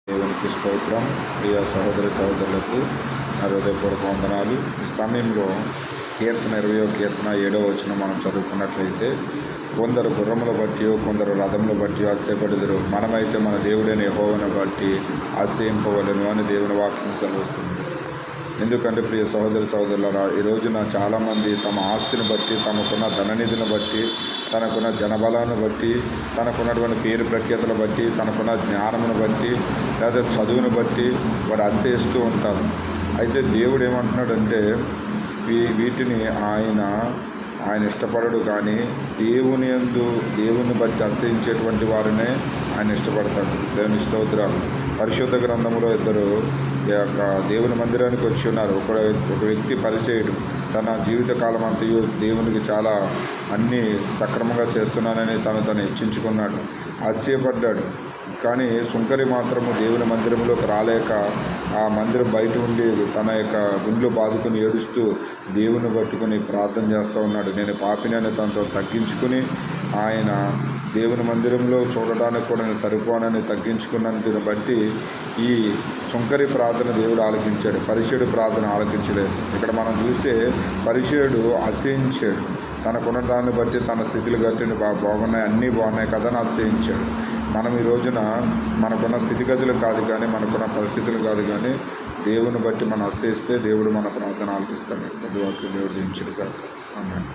దేవునికి స్తోత్రం. ప్రియ సహోదరులకు నా హృదయపూర్వక వందనాలు. ఈ సమయంలో కీర్తన 20వ కీర్తన 7వ వచనం మనం చదువుకున్నట్లయితే, కొందరు గుర్రములు బట్టి కొందరు రథములు బట్టి అతిశయపడుదురు, మనమైతే మన దేవుడైన యెహోవాను బట్టి అతిశయింపవలెను అని దేవుని వాక్యం సెలవిస్తుంది. ఎందుకంటే ప్రియ సహోదరులారా, ఈ రోజున చాలామంది తమ ఆస్తిని బట్టి, తమకున్న ధననిధిని బట్టి, తనకున్న జనబలాన్ని బట్టి, తనకున్నటువంటి పేరు ప్రఖ్యాతలు బట్టి, తనకున్న జ్ఞానమును బట్టి, లేదా చదువును బట్టి వారు అతిశయిస్తూ ఉంటారు. అయితే దేవుడు ఏమంటున్నాడంటే, వీటిని ఆయన ఇష్టపడడు, కానీ దేవుని బట్టి అతిశయించేటువంటి వారినే ఆయన ఇష్టపడతాడు. దేవుని స్తోత్రాలు. పరిశుద్ధ గ్రంథంలో ఇద్దరు దేవుని మందిరానికి వచ్చి ఉన్నారు. ఒక వ్యక్తి పరిచయుడు, తన జీవితకాలం అంతయు దేవునికి చాలా అన్నీ సక్రమంగా చేస్తున్నానని తను హెచ్చించుకున్నాడు, అతిశయపడ్డాడు. కానీ సుంకరి మాత్రము దేవుని మందిరంలోకి రాలేక ఆ మందిరం బయట ఉండి తన యొక్క గుండెలు బాదుకుని ఏడుస్తూ దేవుని పట్టుకుని ప్రార్థన చేస్తూ ఉన్నాడు. నేను పాపిని అని తనతో తగ్గించుకుని, ఆయన దేవుని మందిరంలో చూడడానికి కూడా నేను సరిపోనని తగ్గించుకున్నందుని బట్టి ఈ సుంకరి ప్రార్థన దేవుడు ఆలకించాడు, పరిచయుడు ప్రార్థన ఆలకించలేదు. ఇక్కడ మనం చూస్తే పరిచయుడు అతిశయించాడు. తనకున్న దాన్ని బట్టి తన స్థితులు గట్టిని బాగున్నాయి, అన్నీ బాగున్నాయి కదా అని అతిశయించాడు. మనం ఈ రోజున మనకున్న స్థితిగతులు కాదు కానీ, మనకున్న పరిస్థితులు కాదు కానీ, దేవుని బట్టి మనం అతిశయిస్తే దేవుడు మన ప్రార్థన ఆలకిస్తాడు. దేవుడు దించుడుగా. ఆమేన్.